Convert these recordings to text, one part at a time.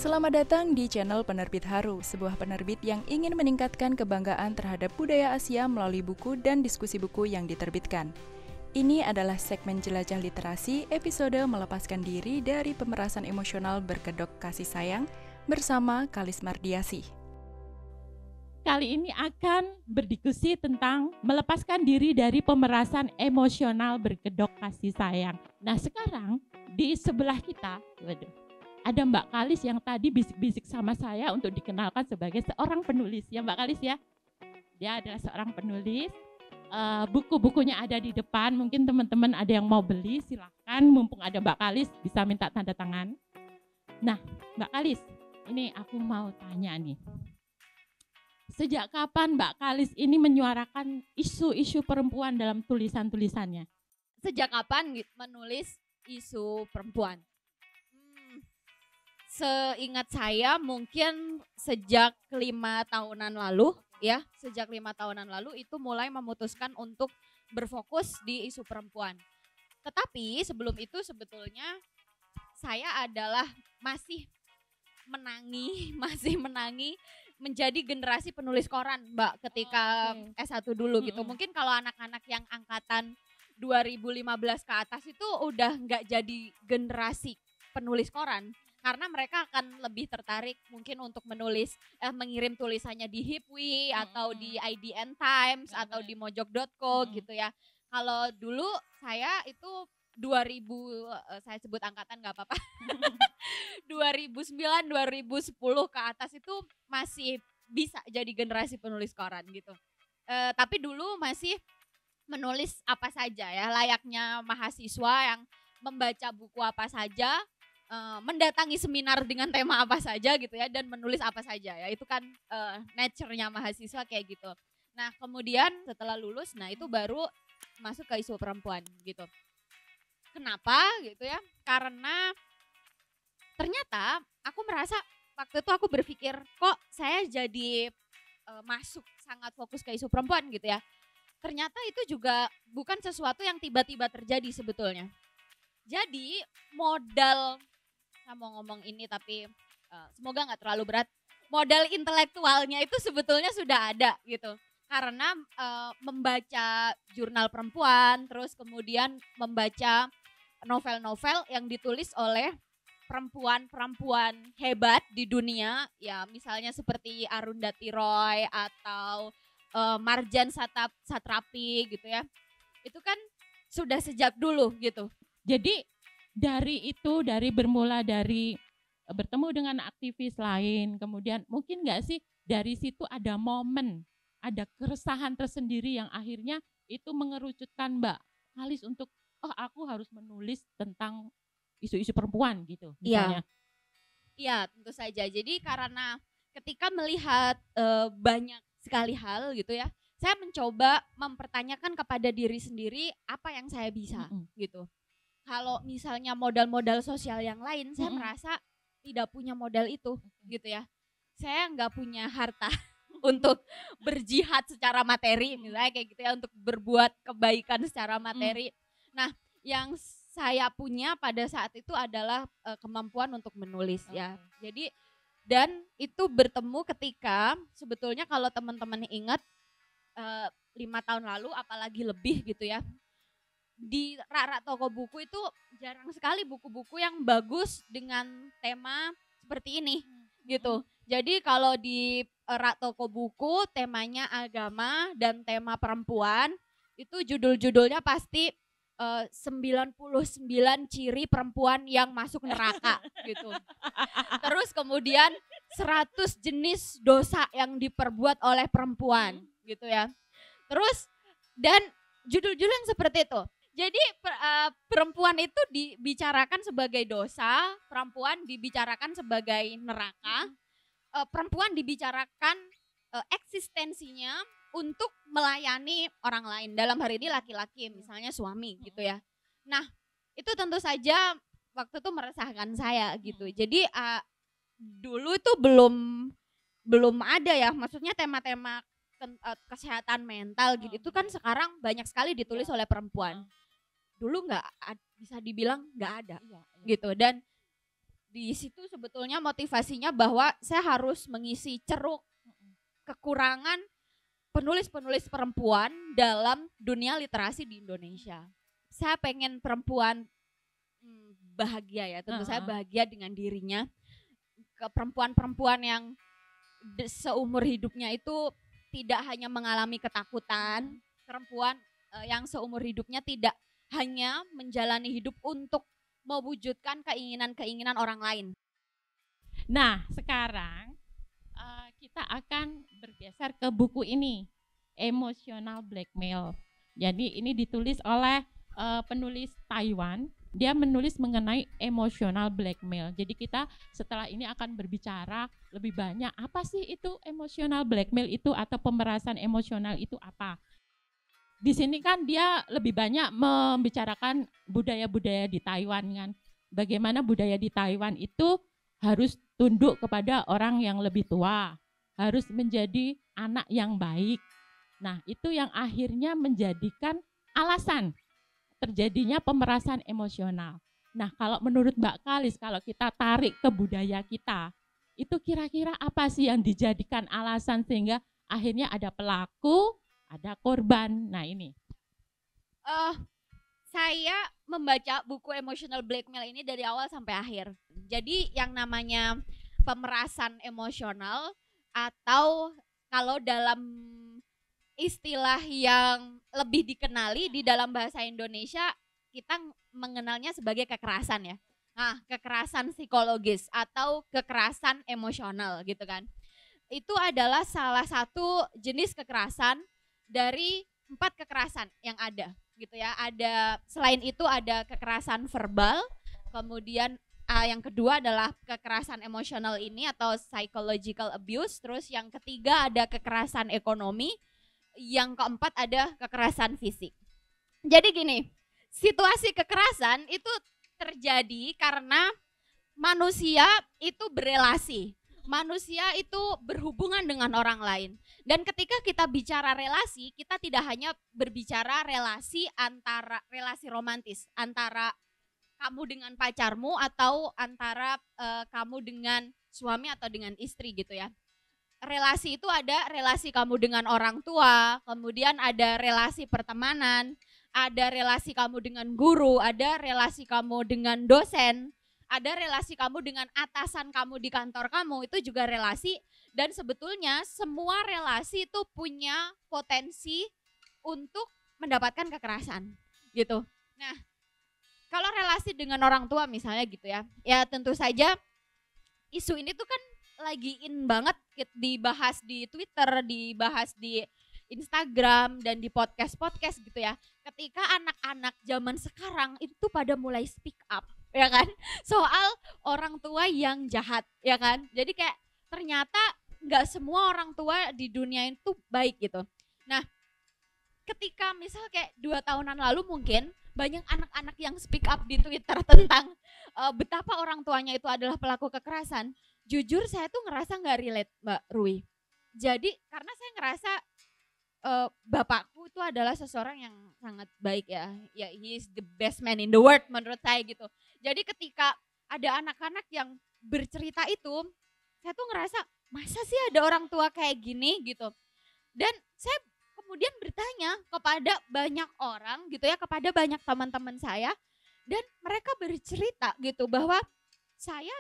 Selamat datang di channel Penerbit Haru, sebuah penerbit yang ingin meningkatkan kebanggaan terhadap budaya Asia melalui buku dan diskusi buku yang diterbitkan. Ini adalah segmen Jelajah Literasi, episode melepaskan diri dari pemerasan emosional berkedok kasih sayang bersama Kalis Mardiasih. Kali ini akan berdiskusi tentang melepaskan diri dari pemerasan emosional berkedok kasih sayang. Nah sekarang di sebelah kita, ada Mbak Kalis yang tadi bisik-bisik sama saya untuk dikenalkan sebagai seorang penulis. Ya Mbak Kalis ya, dia adalah seorang penulis. Buku-bukunya ada di depan, mungkin teman-teman ada yang mau beli, silakan. Mumpung ada Mbak Kalis bisa minta tanda tangan. Nah Mbak Kalis, ini aku mau tanya nih. Sejak kapan Mbak Kalis ini menyuarakan isu-isu perempuan dalam tulisan-tulisannya? Sejak kapan menulis isu perempuan? Seingat saya mungkin sejak 5 tahunan lalu ya. Sejak 5 tahunan lalu itu mulai memutuskan untuk berfokus di isu perempuan. Tetapi sebelum itu sebetulnya saya adalah masih menangi menjadi generasi penulis koran Mbak ketika S1 dulu gitu. Mungkin kalau anak-anak yang angkatan 2015 ke atas itu udah nggak jadi generasi penulis koran. Karena mereka akan lebih tertarik mungkin untuk menulis, mengirim tulisannya di Hipwi atau di IDN Times atau di mojok.co gitu ya. Kalau dulu saya itu 2000, saya sebut angkatan nggak apa-apa. 2009, 2010 ke atas itu masih bisa jadi generasi penulis koran gitu. Tapi dulu masih menulis apa saja ya, layaknya mahasiswa yang membaca buku apa saja, mendatangi seminar dengan tema apa saja gitu ya, dan menulis apa saja ya, itu kan nature-nya mahasiswa kayak gitu. Nah kemudian setelah lulus, nah itu baru masuk ke isu perempuan gitu. Kenapa gitu ya, karena ternyata aku merasa waktu itu aku berpikir kok saya jadi masuk sangat fokus ke isu perempuan gitu ya. Ternyata itu juga bukan sesuatu yang tiba-tiba terjadi sebetulnya. Jadi modal, saya mau ngomong ini tapi semoga gak terlalu berat. Modal intelektualnya itu sebetulnya sudah ada gitu. Karena membaca jurnal perempuan, terus kemudian membaca novel-novel yang ditulis oleh perempuan-perempuan hebat di dunia. Ya misalnya seperti Arundhati Roy atau Marjan Satrapi gitu ya. Itu kan sudah sejak dulu gitu. Jadi dari bermula dari bertemu dengan aktivis lain, kemudian mungkin nggak sih dari situ ada momen, ada keresahan tersendiri yang akhirnya itu mengerucutkan Mbak Kalis untuk aku harus menulis tentang isu-isu perempuan gitu misalnya. Iya, tentu saja. Jadi karena ketika melihat banyak sekali hal gitu ya, saya mencoba mempertanyakan kepada diri sendiri apa yang saya bisa gitu. Kalau misalnya modal-modal sosial yang lain, saya merasa tidak punya modal itu gitu ya. Saya nggak punya harta untuk berjihad secara materi misalnya kayak gitu ya, untuk berbuat kebaikan secara materi. Nah yang saya punya pada saat itu adalah kemampuan untuk menulis ya. Jadi dan itu bertemu ketika sebetulnya kalau teman-teman ingat 5 tahun lalu apalagi lebih gitu ya, di rak-rak toko buku itu jarang sekali buku-buku yang bagus dengan tema seperti ini gitu. Jadi kalau di rak toko buku temanya agama dan tema perempuan, itu judul-judulnya pasti 99 ciri perempuan yang masuk neraka gitu. Terus kemudian 100 jenis dosa yang diperbuat oleh perempuan gitu ya. Terus dan judul-judul yang seperti itu. Jadi perempuan itu dibicarakan sebagai dosa, perempuan dibicarakan sebagai neraka, perempuan dibicarakan eksistensinya untuk melayani orang lain, dalam hari ini laki-laki misalnya suami gitu ya. Nah itu tentu saja waktu itu meresahkan saya gitu. Jadi dulu itu belum ada ya, maksudnya tema-tema kesehatan mental gitu. Itu kan sekarang banyak sekali ditulis oleh perempuan. Dulu nggak bisa dibilang nggak ada gitu. Dan Di situ sebetulnya motivasinya bahwa saya harus mengisi ceruk kekurangan penulis-penulis perempuan dalam dunia literasi di Indonesia. Saya pengen perempuan bahagia ya, tentu saya bahagia dengan dirinya. Ke perempuan-perempuan yang seumur hidupnya itu tidak hanya mengalami ketakutan, perempuan yang seumur hidupnya tidak hanya menjalani hidup untuk mewujudkan keinginan-keinginan orang lain. Nah, sekarang kita akan bergeser ke buku ini, Emotional Blackmail. Jadi ini ditulis oleh penulis Taiwan. Dia menulis mengenai emotional blackmail. Jadi kita setelah ini akan berbicara lebih banyak apa sih itu emotional blackmail itu atau pemerasan emosional itu apa. Di sini kan dia lebih banyak membicarakan budaya-budaya di Taiwan kan. Bagaimana budaya di Taiwan itu harus tunduk kepada orang yang lebih tua, harus menjadi anak yang baik. Nah, itu yang akhirnya menjadikan alasan terjadinya pemerasan emosional. Nah, kalau menurut Mbak Kalis, kalau kita tarik ke budaya kita, itu kira-kira apa sih yang dijadikan alasan sehingga akhirnya ada pelaku, ada korban. Nah, ini. Saya membaca buku Emotional Blackmail ini dari awal sampai akhir. Jadi yang namanya pemerasan emosional atau kalau dalam istilah yang lebih dikenali di dalam bahasa Indonesia kita mengenalnya sebagai kekerasan ya. Nah, kekerasan psikologis atau kekerasan emosional gitu kan. Itu adalah salah satu jenis kekerasan dari 4 kekerasan yang ada gitu ya. Ada selain itu ada kekerasan verbal, kemudian yang kedua adalah kekerasan emosional ini atau psychological abuse, terus yang ketiga ada kekerasan ekonomi, yang keempat ada kekerasan fisik. Jadi gini, situasi kekerasan itu terjadi karena manusia itu berelasi. Manusia itu berhubungan dengan orang lain. Dan ketika kita bicara relasi, kita tidak hanya berbicara relasi romantis antara kamu dengan pacarmu atau antara kamu dengan suami atau dengan istri gitu ya. Relasi itu ada relasi kamu dengan orang tua, kemudian ada relasi pertemanan, ada relasi kamu dengan guru, ada relasi kamu dengan dosen, ada relasi kamu dengan atasan kamu di kantor kamu, itu juga relasi. Dan sebetulnya semua relasi itu punya potensi untuk mendapatkan kekerasan gitu. Nah, kalau relasi dengan orang tua misalnya gitu ya, ya tentu saja isu ini tuh kan lagi in banget dibahas di Twitter, dibahas di Instagram dan di podcast-podcast gitu ya. Ketika anak-anak zaman sekarang itu pada mulai speak up, ya kan? Soal orang tua yang jahat, ya kan? Jadi kayak ternyata nggak semua orang tua di dunia itu baik gitu. Nah, ketika misal kayak 2 tahunan lalu mungkin banyak anak-anak yang speak up di Twitter tentang betapa orang tuanya itu adalah pelaku kekerasan. Jujur saya tuh ngerasa nggak relate Mbak Rui. Jadi karena saya ngerasa bapakku itu adalah seseorang yang sangat baik ya. Ya, he is the best man in the world menurut saya gitu. Jadi ketika ada anak-anak yang bercerita itu, saya tuh ngerasa masa sih ada orang tua kayak gini gitu. Dan saya kemudian bertanya kepada banyak orang gitu ya, kepada banyak teman-teman saya, dan mereka bercerita gitu bahwa saya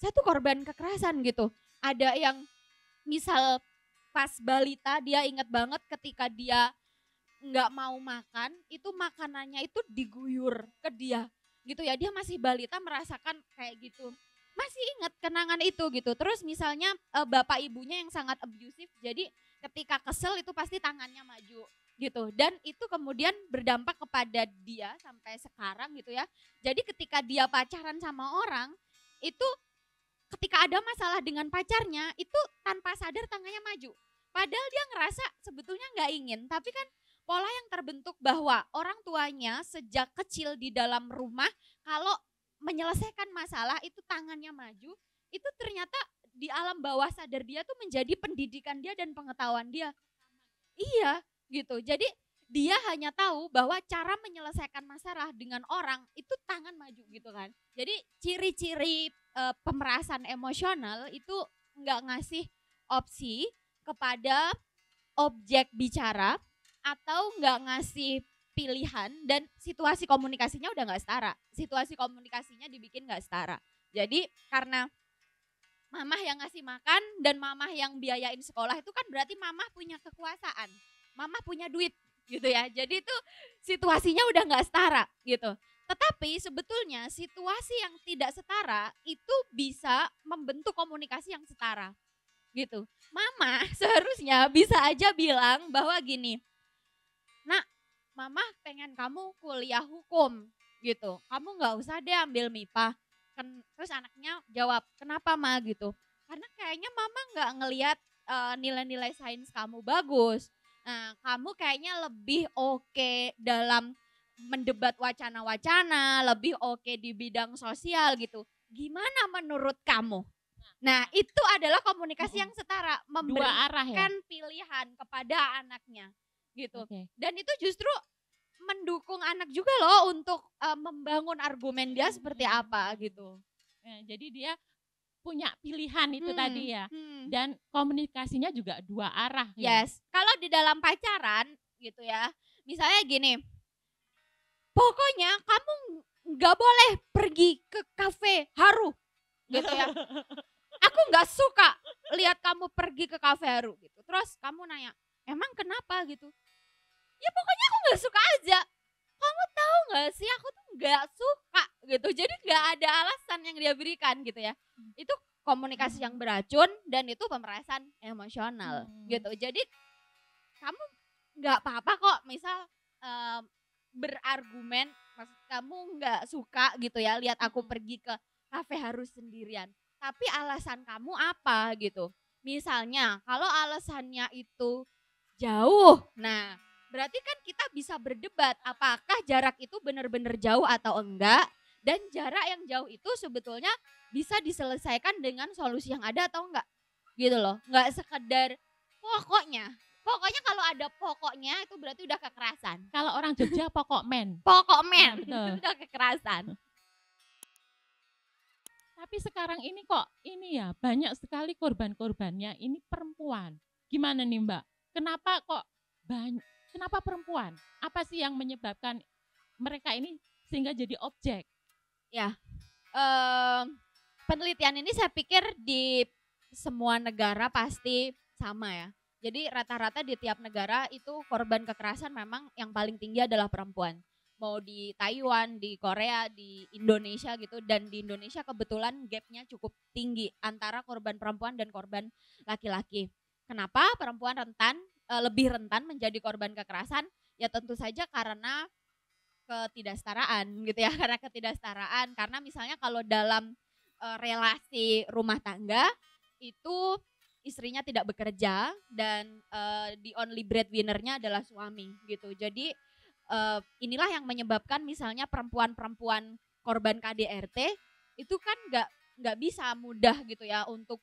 tuh korban kekerasan gitu. Ada yang misal pas balita dia ingat banget ketika dia nggak mau makan, itu makanannya itu diguyur ke dia gitu ya. Dia masih balita merasakan kayak gitu. Masih ingat kenangan itu gitu. Terus misalnya bapak ibunya yang sangat abusive, jadi ketika kesel itu pasti tangannya maju gitu. Dan itu kemudian berdampak kepada dia sampai sekarang gitu ya. Jadi ketika dia pacaran sama orang, itu ketika ada masalah dengan pacarnya, itu tanpa sadar tangannya maju. Padahal dia ngerasa sebetulnya nggak ingin, tapi kan pola yang terbentuk bahwa orang tuanya sejak kecil di dalam rumah kalau menyelesaikan masalah itu tangannya maju, itu ternyata di alam bawah sadar dia tuh menjadi pendidikan dia dan pengetahuan dia. Iya gitu. Jadi dia hanya tahu bahwa cara menyelesaikan masalah dengan orang itu tangan maju gitu kan. Jadi ciri-ciri pemerasan emosional itu nggak ngasih opsi kepada objek bicara atau nggak ngasih pilihan, dan situasi komunikasinya udah nggak setara. Situasi komunikasinya dibikin nggak setara. Jadi karena mamah yang ngasih makan dan mamah yang biayain sekolah itu kan berarti mamah punya kekuasaan, mamah punya duit gitu ya. Jadi itu situasinya udah nggak setara gitu. Tetapi sebetulnya situasi yang tidak setara itu bisa membentuk komunikasi yang setara gitu. Mama seharusnya bisa aja bilang bahwa gini, nak, mama pengen kamu kuliah hukum gitu, kamu nggak usah deh ambil MIPA. Terus anaknya jawab, kenapa ma gitu? Karena kayaknya mama nggak ngelihat nilai-nilai sains kamu bagus. Nah, kamu kayaknya lebih oke dalam mendebat wacana-wacana, lebih oke di bidang sosial gitu. Gimana menurut kamu? Nah, itu adalah komunikasi yang setara, memberikan pilihan kepada anaknya gitu. Dan itu justru mendukung anak juga loh untuk membangun argumen dia seperti apa gitu. Jadi dia punya pilihan itu tadi ya. Dan komunikasinya juga dua arah ya. Yes. Kalau di dalam pacaran gitu ya, misalnya gini, pokoknya kamu nggak boleh pergi ke kafe Haru gitu ya. Aku nggak suka lihat kamu pergi ke kafe Haru gitu. Terus kamu nanya, emang kenapa gitu? Ya pokoknya aku nggak suka aja. Kamu tahu nggak sih, aku tuh nggak suka gitu. Jadi nggak ada alasan yang dia berikan gitu ya. Itu komunikasi yang beracun dan itu pemerasan emosional gitu. Jadi kamu nggak apa-apa kok misal berargumen, maksud kamu nggak suka gitu ya lihat aku pergi ke kafe harus sendirian. Tapi alasan kamu apa gitu. Misalnya kalau alasannya itu jauh, nah berarti kan kita bisa berdebat apakah jarak itu benar-benar jauh atau enggak, dan jarak yang jauh itu sebetulnya bisa diselesaikan dengan solusi yang ada atau enggak gitu loh. Enggak sekedar pokoknya kalau ada pokoknya itu berarti udah kekerasan. Kalau orang Jogja pokok men. Pokok men, itu udah kekerasan. Tapi sekarang ini kok ini ya banyak sekali korban-korbannya ini perempuan. Gimana nih Mbak? Kenapa kok banyak? Kenapa perempuan? Apa sih yang menyebabkan mereka ini sehingga jadi objek? Ya, penelitian ini saya pikir di semua negara pasti sama ya. Jadi rata-rata di tiap negara itu korban kekerasan memang yang paling tinggi adalah perempuan. Mau di Taiwan, di Korea, di Indonesia gitu. Dan di Indonesia kebetulan gapnya cukup tinggi antara korban perempuan dan korban laki-laki. Kenapa perempuan lebih rentan menjadi korban kekerasan? Ya tentu saja karena ketidaksetaraan gitu ya. Karena ketidaksetaraan, karena misalnya kalau dalam relasi rumah tangga itu istrinya tidak bekerja dan the only breadwinner-nya adalah suami gitu. Jadi inilah yang menyebabkan misalnya perempuan-perempuan korban KDRT itu kan nggak bisa mudah gitu ya untuk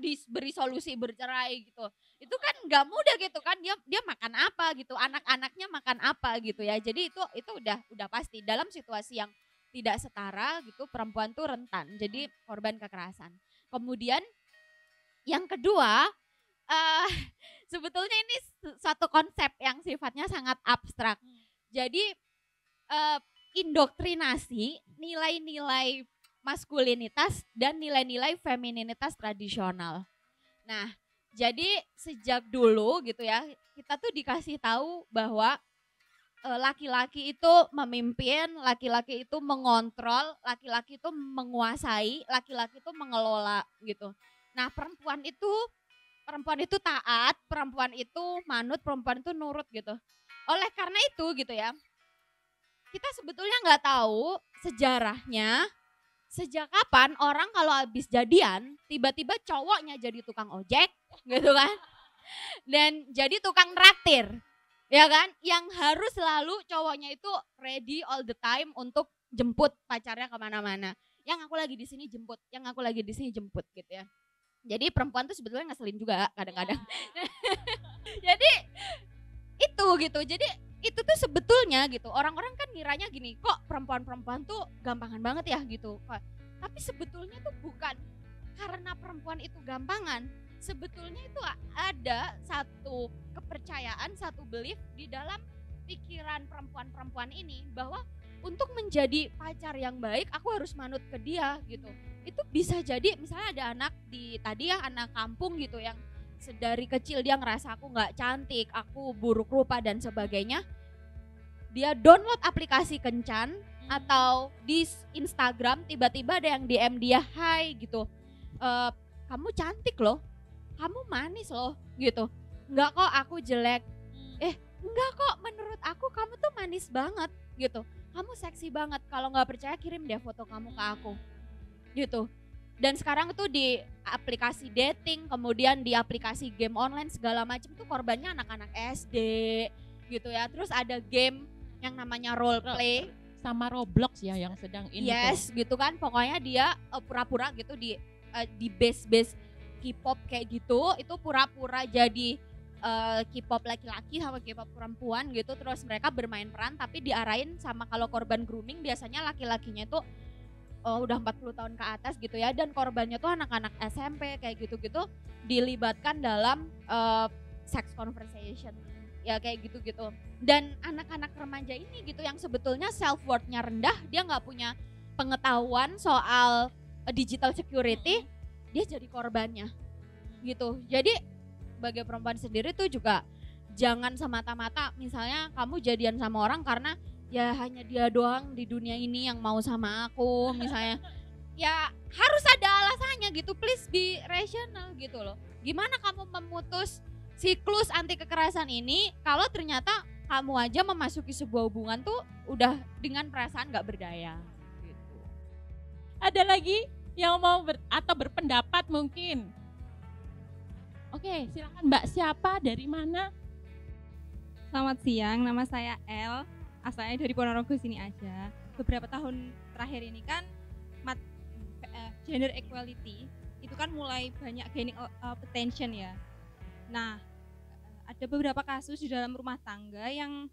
diberi solusi bercerai gitu. Itu kan nggak mudah gitu kan, dia makan apa gitu, anak-anaknya makan apa gitu ya. Jadi itu udah pasti dalam situasi yang tidak setara gitu perempuan tuh rentan jadi korban kekerasan. Kemudian yang kedua, sebetulnya ini suatu konsep yang sifatnya sangat abstrak. Jadi indoktrinasi nilai-nilai maskulinitas dan nilai-nilai femininitas tradisional. Nah, jadi sejak dulu gitu ya, kita tuh dikasih tahu bahwa laki-laki itu memimpin, laki-laki itu mengontrol, laki-laki itu menguasai, laki-laki itu mengelola gitu. Nah, perempuan itu taat, perempuan itu manut, perempuan itu nurut gitu. Oleh karena itu gitu ya, kita sebetulnya nggak tahu sejarahnya sejak kapan orang kalau habis jadian tiba-tiba cowoknya jadi tukang ojek gitu kan, dan jadi tukang traktir, ya kan? Yang harus selalu cowoknya itu ready all the time untuk jemput pacarnya kemana-mana. Yang aku lagi di sini jemput, yang aku lagi di sini jemput gitu ya. Jadi perempuan tuh sebetulnya ngeselin juga kadang-kadang. Jadi itu gitu. Jadi itu tuh sebetulnya gitu, orang-orang kan ngiranya gini, kok perempuan-perempuan tuh gampangan banget ya gitu. Tapi sebetulnya tuh bukan karena perempuan itu gampangan. Sebetulnya itu ada satu kepercayaan, satu belief di dalam pikiran perempuan-perempuan ini bahwa untuk menjadi pacar yang baik aku harus manut ke dia gitu. Itu bisa jadi misalnya ada anak di tadi ya, anak kampung gitu yang dari kecil dia ngerasa aku nggak cantik, aku buruk rupa dan sebagainya. Dia download aplikasi Kencan atau di Instagram tiba-tiba ada yang DM dia, hai gitu, kamu cantik loh, kamu manis loh gitu. Enggak kok aku jelek, enggak kok menurut aku kamu tuh manis banget gitu, kamu seksi banget, kalau nggak percaya kirim deh foto kamu ke aku gitu. Dan sekarang tuh di aplikasi dating, kemudian di aplikasi game online segala macam tuh korbannya anak-anak SD gitu ya. Terus ada game yang namanya role play sama Roblox ya yang sedang ini yes tuh. Gitu kan, pokoknya dia pura-pura gitu di base K-pop kayak gitu, itu pura-pura jadi K-pop laki-laki sama K-pop perempuan gitu. Terus mereka bermain peran tapi diarahin sama, kalau korban grooming biasanya laki-lakinya itu udah 40 tahun ke atas gitu ya, dan korbannya tuh anak-anak SMP kayak gitu-gitu, dilibatkan dalam sex conversation ya kayak gitu-gitu. Dan anak-anak remaja ini gitu yang sebetulnya self worth-nya rendah, dia nggak punya pengetahuan soal digital security, dia jadi korbannya gitu. Jadi sebagai perempuan sendiri tuh juga jangan semata-mata misalnya kamu jadian sama orang karena ya hanya dia doang di dunia ini yang mau sama aku misalnya. Ya harus ada alasannya gitu, please be rational gitu loh. Gimana kamu memutus siklus anti kekerasan ini kalau ternyata kamu aja memasuki sebuah hubungan tuh udah dengan perasaan gak berdaya gitu. Ada lagi yang mau atau berpendapat mungkin? Oke, silakan Mbak, siapa, dari mana? Selamat siang, nama saya El. Asalnya dari Ponorogo sini aja. Beberapa tahun terakhir ini kan gender equality itu kan mulai banyak gaining attention ya. Nah, ada beberapa kasus di dalam rumah tangga yang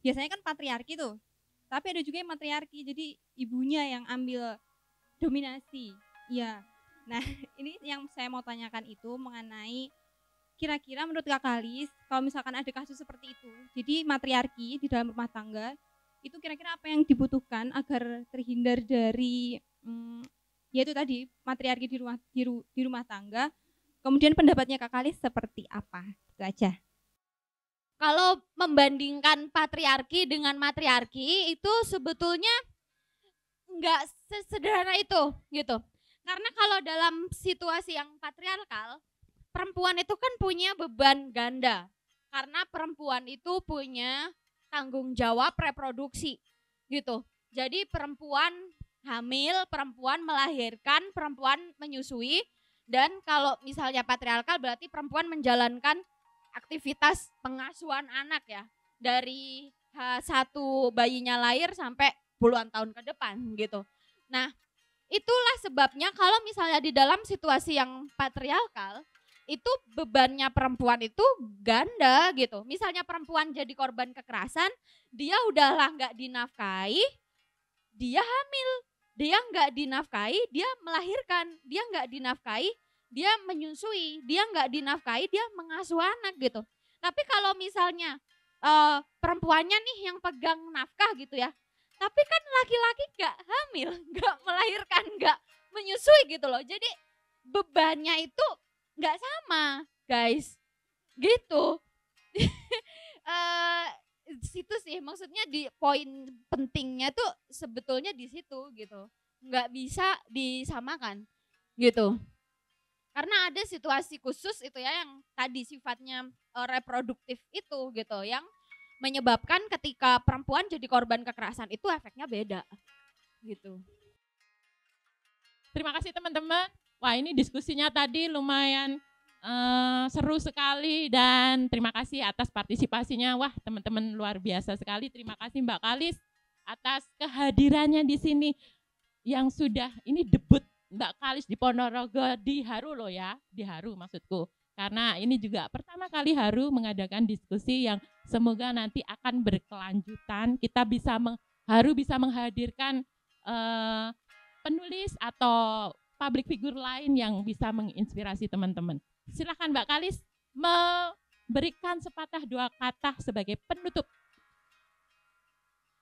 biasanya kan patriarki tuh, tapi ada juga yang matriarki, jadi ibunya yang ambil dominasi. Ya, nah ini yang saya mau tanyakan itu mengenai kira-kira menurut Kak Kalis, kalau misalkan ada kasus seperti itu, jadi matriarki di dalam rumah tangga, itu kira-kira apa yang dibutuhkan agar terhindar dari yaitu tadi matriarki di rumah tangga. Kemudian pendapatnya Kak Kalis seperti apa? Itu aja. Kalau membandingkan patriarki dengan matriarki itu sebetulnya nggak sesederhana itu gitu. Karena kalau dalam situasi yang patriarkal, perempuan itu kan punya beban ganda karena perempuan itu punya tanggung jawab reproduksi gitu. Jadi perempuan hamil, perempuan melahirkan, perempuan menyusui, dan kalau misalnya patriarkal berarti perempuan menjalankan aktivitas pengasuhan anak ya dari satu bayinya lahir sampai puluhan tahun ke depan gitu. Nah, itulah sebabnya kalau misalnya di dalam situasi yang patriarkal itu bebannya perempuan itu ganda gitu. Misalnya perempuan jadi korban kekerasan, dia udahlah nggak dinafkahi, dia hamil, dia nggak dinafkahi, dia melahirkan, dia nggak dinafkahi, dia menyusui, dia nggak dinafkahi, dia mengasuh anak gitu. Tapi kalau misalnya perempuannya nih yang pegang nafkah gitu ya, tapi kan laki-laki nggak hamil, nggak melahirkan, nggak menyusui gitu loh. Jadi bebannya itu nggak sama, guys, gitu. Situ sih maksudnya, di poin pentingnya tuh sebetulnya di situ gitu, nggak bisa disamakan gitu. Karena ada situasi khusus itu ya yang tadi sifatnya reproduktif itu gitu, yang menyebabkan ketika perempuan jadi korban kekerasan itu efeknya beda gitu. Terima kasih teman-teman. Wah, ini diskusinya tadi lumayan seru sekali, dan terima kasih atas partisipasinya. Wah, teman-teman luar biasa sekali. Terima kasih Mbak Kalis atas kehadirannya di sini yang sudah ini debut Mbak Kalis di Ponorogo, di Haru loh ya, di Haru maksudku. Karena ini juga pertama kali Haru mengadakan diskusi yang semoga nanti akan berkelanjutan. Kita Haru bisa menghadirkan penulis atau public figure lain yang bisa menginspirasi teman-teman. Silakan Mbak Kalis memberikan sepatah dua kata sebagai penutup.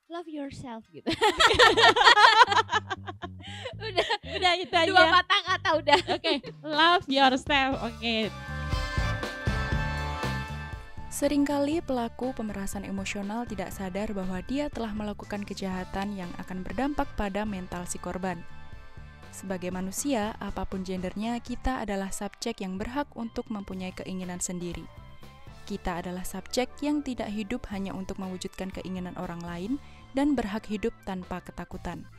Love yourself gitu. Udah itu aja. Dua patah kata udah. Oke, love yourself. Oke. Seringkali pelaku pemerasan emosional tidak sadar bahwa dia telah melakukan kejahatan yang akan berdampak pada mental si korban. Sebagai manusia, apapun gendernya, kita adalah subjek yang berhak untuk mempunyai keinginan sendiri. Kita adalah subjek yang tidak hidup hanya untuk mewujudkan keinginan orang lain dan berhak hidup tanpa ketakutan.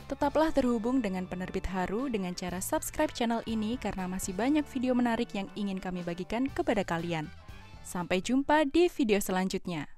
Tetaplah terhubung dengan Penerbit Haru dengan cara subscribe channel ini karena masih banyak video menarik yang ingin kami bagikan kepada kalian. Sampai jumpa di video selanjutnya.